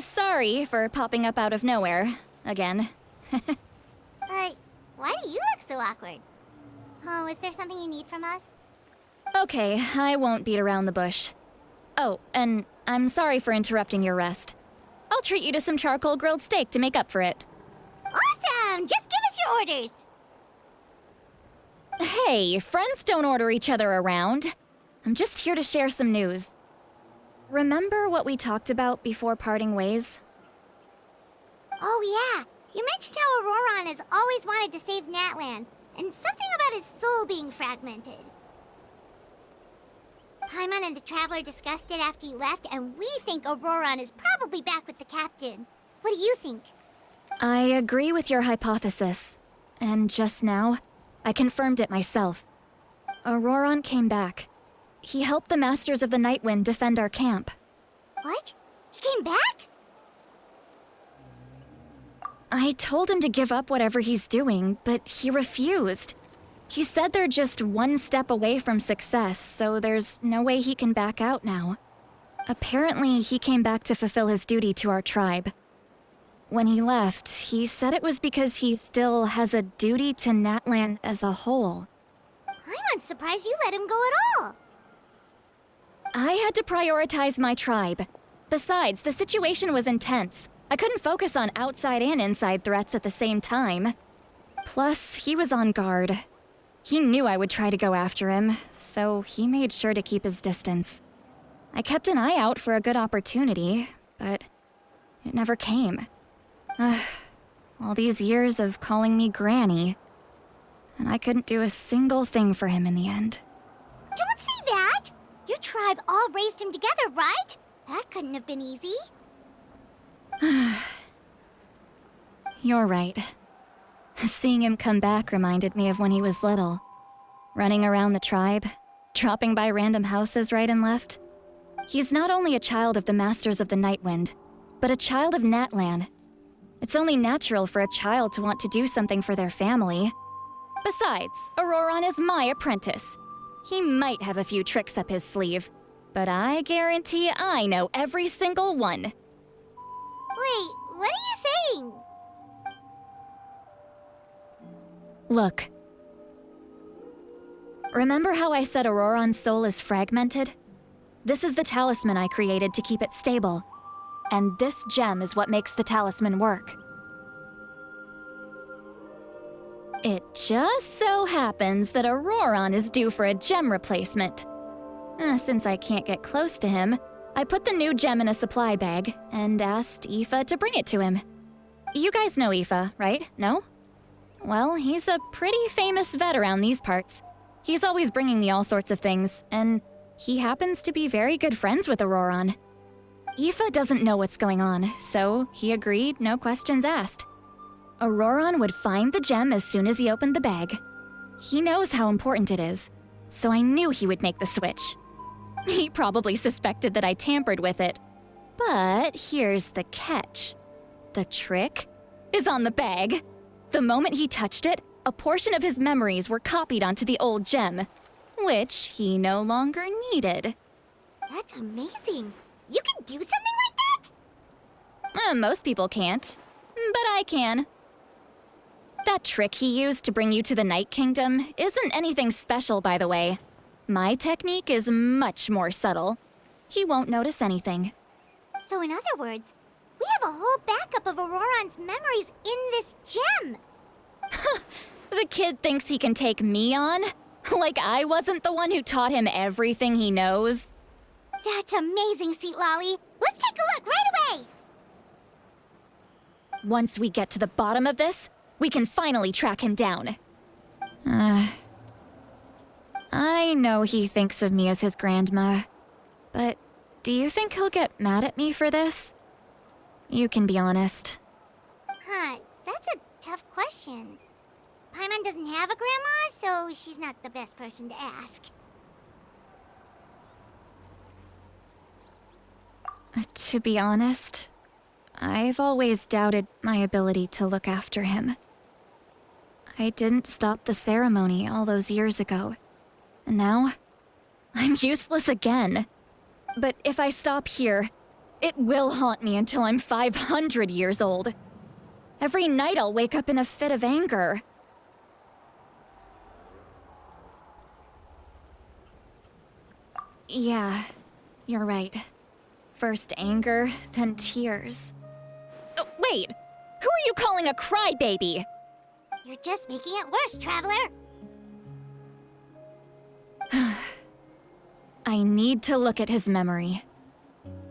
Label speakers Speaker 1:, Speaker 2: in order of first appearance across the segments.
Speaker 1: Sorry for popping up out of nowhere. Again.
Speaker 2: Why do you look so awkward? Oh, is there something you need from us?
Speaker 1: Okay, I won't beat around the bush. Oh, and I'm sorry for interrupting your rest. I'll treat you to some charcoal grilled steak to make up for it.
Speaker 2: Awesome! Just give us your orders!
Speaker 1: Hey, friends don't order each other around. I'm just here to share some news. Remember what we talked about before parting ways?
Speaker 2: Oh yeah, you mentioned how Auroron has always wanted to save Natlan, and something about his soul being fragmented. Paimon and the Traveler discussed it after you left, and we think Auroron is probably back with the captain. What do you think?
Speaker 1: I agree with your hypothesis. And just now, I confirmed it myself. Auroron came back. He helped the Masters of the Nightwind defend our camp.
Speaker 2: What? He came back?
Speaker 1: I told him to give up whatever he's doing, but he refused. He said they're just one step away from success, so there's no way he can back out now. Apparently, he came back to fulfill his duty to our tribe. When he left, he said it was because he still has a duty to Natlan as a whole.
Speaker 2: I'm surprised you let him go at all.
Speaker 1: I had to prioritize my tribe. Besides, the situation was intense. I couldn't focus on outside and inside threats at the same time. Plus, he was on guard. He knew I would try to go after him, so he made sure to keep his distance. I kept an eye out for a good opportunity, but it never came. All these years of calling me Granny, and I couldn't do a single thing for him in the end.
Speaker 2: Don't say that! Your tribe all raised him together, right? That couldn't have been easy.
Speaker 1: You're right. Seeing him come back reminded me of when he was little. Running around the tribe, dropping by random houses right and left. He's not only a child of the Masters of the Nightwind, but a child of Natlan. It's only natural for a child to want to do something for their family. Besides, Auroron is my apprentice. He might have a few tricks up his sleeve, but I guarantee I know every single one.
Speaker 2: Wait, what are you saying?
Speaker 1: Look. Remember how I said Auroron's soul is fragmented? This is the talisman I created to keep it stable. And this gem is what makes the talisman work. It just so happens that Auroron is due for a gem replacement. Since I can't get close to him, I put the new gem in a supply bag and asked Aoife to bring it to him. You guys know Aoife, right? No? Well, he's a pretty famous vet around these parts. He's always bringing me all sorts of things, and he happens to be very good friends with Auroron. Aoife doesn't know what's going on, so he agreed, no questions asked. Auroron would find the gem as soon as he opened the bag. He knows how important it is, so I knew he would make the switch. He probably suspected that I tampered with it. But here's the catch. The trick is on the bag. The moment he touched it, a portion of his memories were copied onto the old gem, which he no longer needed.
Speaker 2: That's amazing. You can do something like that?
Speaker 1: Most people can't, but I can. That trick he used to bring you to the Night Kingdom isn't anything special, by the way. My technique is much more subtle. He won't notice anything.
Speaker 2: So in other words, we have a whole backup of Auroron's memories in this gem.
Speaker 1: The kid thinks he can take me on? Like I wasn't the one who taught him everything he knows?
Speaker 2: That's amazing, Seat Lolly. Let's take a look right away.
Speaker 1: Once we get to the bottom of this, we can finally track him down. I know he thinks of me as his grandma, but do you think he'll get mad at me for this? You can be honest.
Speaker 2: That's a tough question. Paimon doesn't have a grandma, so she's not the best person to ask.
Speaker 1: To be honest, I've always doubted my ability to look after him. I didn't stop the ceremony all those years ago, and now I'm useless again. But if I stop here, It will haunt me until I'm 500 years old. Every night I'll wake up in a fit of anger. Yeah, you're right. First anger, then tears. Oh, wait! Who are you calling a crybaby?
Speaker 2: You're just making it worse, Traveler.
Speaker 1: I need to look at his memory.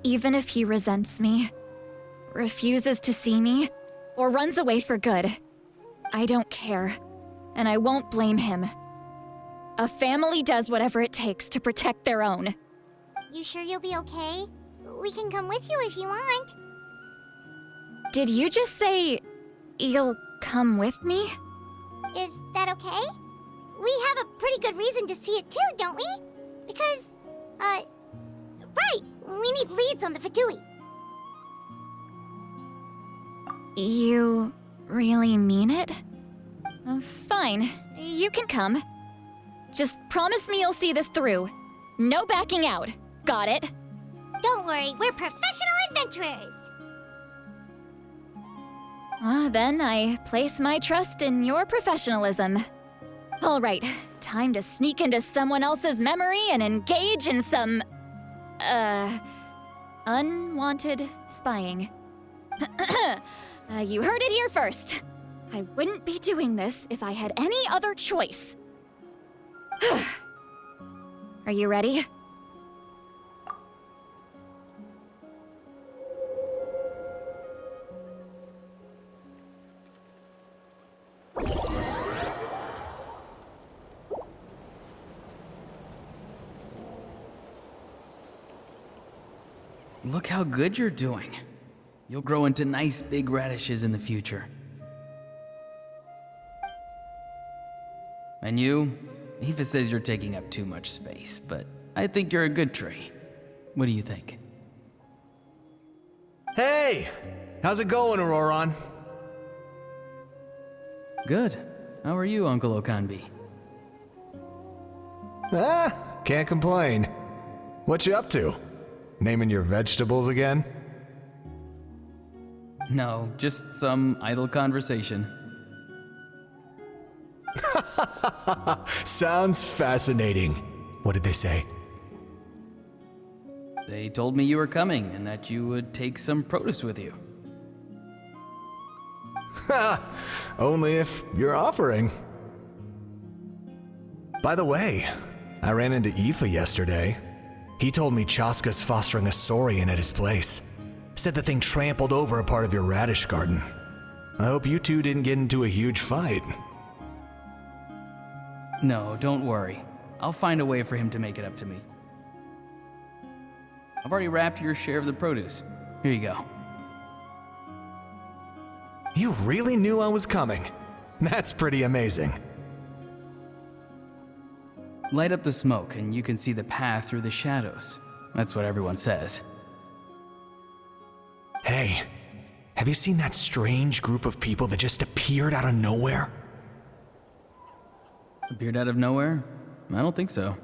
Speaker 1: Even if he resents me, refuses to see me, or runs away for good, I don't care, and I won't blame him. A family does whatever it takes to protect their own.
Speaker 2: You sure you'll be okay? We can come with you if you want.
Speaker 1: Did you just say you'll come with me?
Speaker 2: Is that okay? We have a pretty good reason to see it too, don't we? Because, right, we need leads on the Fatui.
Speaker 1: You really mean it? Fine, you can come. Just promise me you'll see this through. No backing out. Got it?
Speaker 2: Don't worry, we're professional adventurers.
Speaker 1: Then I place my trust in your professionalism. All right, time to sneak into someone else's memory and engage in some, unwanted spying. You heard it here first. I wouldn't be doing this if I had any other choice. Are you ready?
Speaker 3: Look how good you're doing. You'll grow into nice big radishes in the future. And you? Aoife says you're taking up too much space, but I think you're a good tree. What do you think?
Speaker 4: Hey! How's it going, Auroron?
Speaker 3: Good. How are you, Uncle Okanbi?
Speaker 4: Can't complain. What you up to? Naming your vegetables again?
Speaker 3: No, just some idle conversation.
Speaker 4: Sounds fascinating. What did they say?
Speaker 3: They told me you were coming and that you would take some produce with you.
Speaker 4: Only if you're offering. By the way, I ran into Aoife yesterday. He told me Chaska's fostering a saurian at his place. Said the thing trampled over a part of your radish garden. I hope you two didn't get into a huge fight.
Speaker 3: No, don't worry. I'll find a way for him to make it up to me. I've already wrapped your share of the produce. Here you go.
Speaker 4: You really knew I was coming. That's pretty amazing.
Speaker 3: Light up the smoke and you can see the path through the shadows. That's what everyone says.
Speaker 4: Hey, have you seen that strange group of people that just appeared out of nowhere?
Speaker 3: Appeared out of nowhere? I don't think so.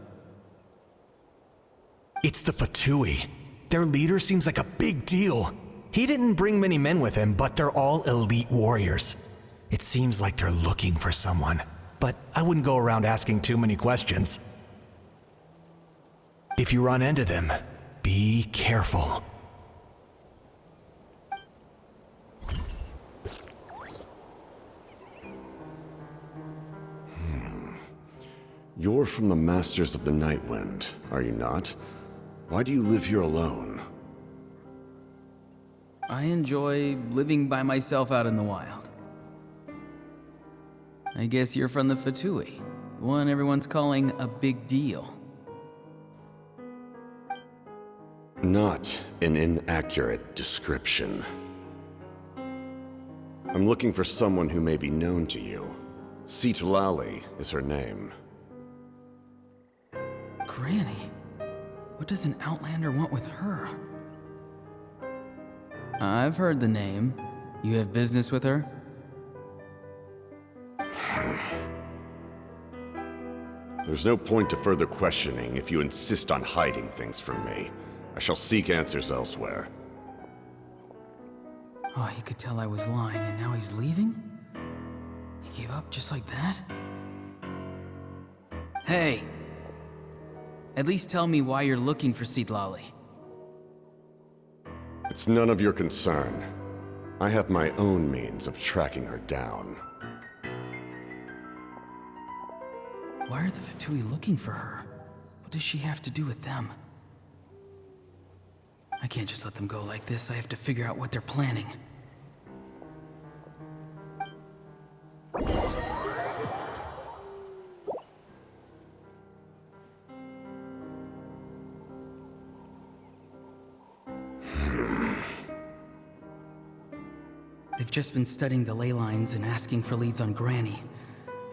Speaker 4: It's the Fatui. Their leader seems like a big deal. He didn't bring many men with him, but they're all elite warriors. It seems like they're looking for someone, but I wouldn't go around asking too many questions. If you run into them, be careful.
Speaker 5: You're from the Masters of the Nightwind, are you not? Why do you live here alone?
Speaker 3: I enjoy living by myself out in the wild. I guess you're from the Fatui, the one everyone's calling a big deal.
Speaker 5: Not an inaccurate description. I'm looking for someone who may be known to you. Citlali is her name.
Speaker 3: Granny? What does an Outlander want with her? I've heard the name. You have business with her?
Speaker 5: There's no point to further questioning if you insist on hiding things from me. I shall seek answers elsewhere.
Speaker 3: Oh, he could tell I was lying, and now he's leaving? He gave up just like that? Hey! At least tell me why you're looking for Citlali.
Speaker 5: It's none of your concern. I have my own means of tracking her down.
Speaker 3: Why are the Fatui looking for her? What does she have to do with them? I can't just let them go like this. I have to figure out what they're planning. I've just been studying the ley lines and asking for leads on Granny.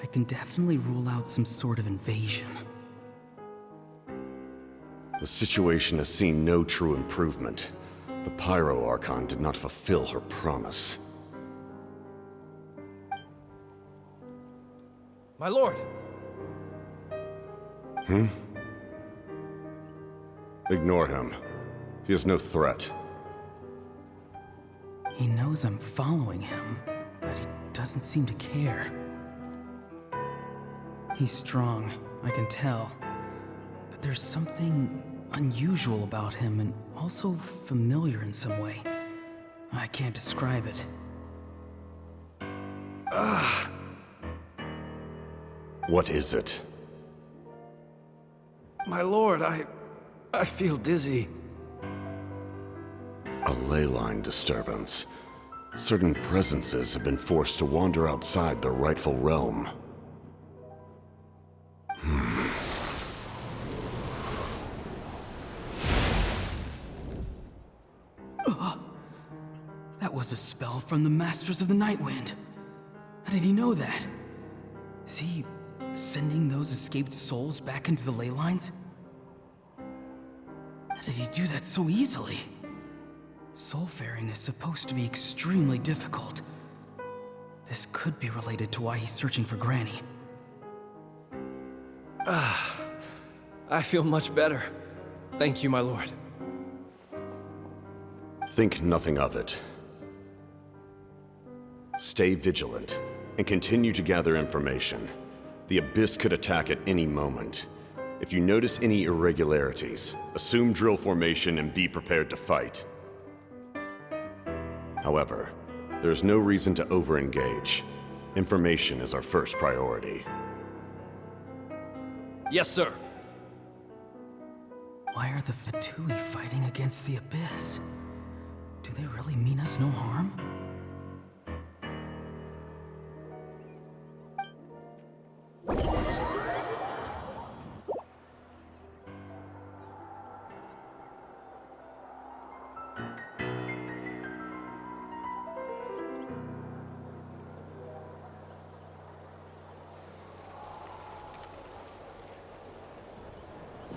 Speaker 3: I can definitely rule out some sort of invasion.
Speaker 5: The situation has seen no true improvement. The Pyro Archon did not fulfill her promise.
Speaker 6: My lord!
Speaker 5: Ignore him. He is no threat.
Speaker 3: He knows I'm following him, but he doesn't seem to care. He's strong, I can tell. But there's something unusual about him and also familiar in some way. I can't describe it.
Speaker 5: What is it?
Speaker 6: My lord, I feel dizzy.
Speaker 5: A ley line disturbance. Certain presences have been forced to wander outside their rightful realm.
Speaker 3: That was a spell from the Masters of the Nightwind. How did he know that? Is he sending those escaped souls back into the ley lines? How did he do that so easily? Soulfaring is supposed to be extremely difficult. This could be related to why he's searching for Granny.
Speaker 6: I feel much better. Thank you, my lord.
Speaker 5: Think nothing of it. Stay vigilant, and continue to gather information. The Abyss could attack at any moment. If you notice any irregularities, assume drill formation and be prepared to fight. However, there is no reason to over-engage. Information is our first priority.
Speaker 6: Yes, sir.
Speaker 3: Why are the Fatui fighting against the Abyss? Do they really mean us no harm?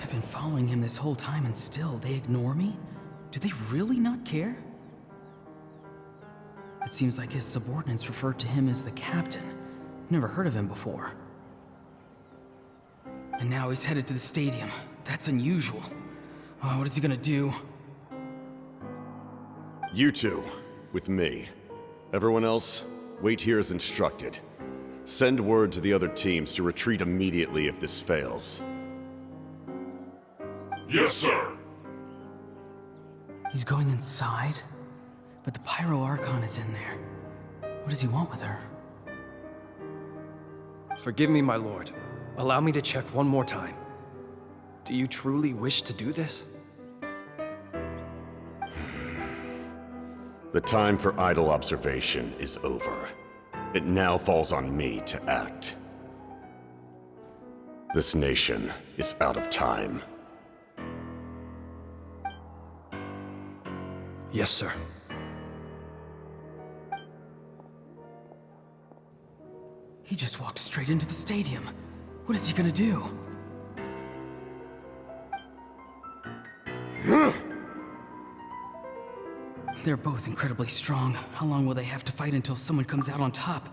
Speaker 3: I've been following him this whole time and still they ignore me? Do they really not care? It seems like his subordinates referred to him as the captain. Never heard of him before. And now he's headed to the stadium. That's unusual. Oh, what is he gonna do?
Speaker 5: You two, with me. Everyone else, wait here as instructed. Send word to the other teams to retreat immediately if this fails.
Speaker 7: Yes, sir.
Speaker 3: He's going inside? But the Pyro Archon is in there. What does he want with her?
Speaker 6: Forgive me, my lord. Allow me to check one more time. Do you truly wish to do this?
Speaker 5: The time for idle observation is over. It now falls on me to act. This nation is out of time.
Speaker 6: Yes, sir.
Speaker 3: He just walked straight into the stadium. What is he gonna do? They're both incredibly strong. How long will they have to fight until someone comes out on top?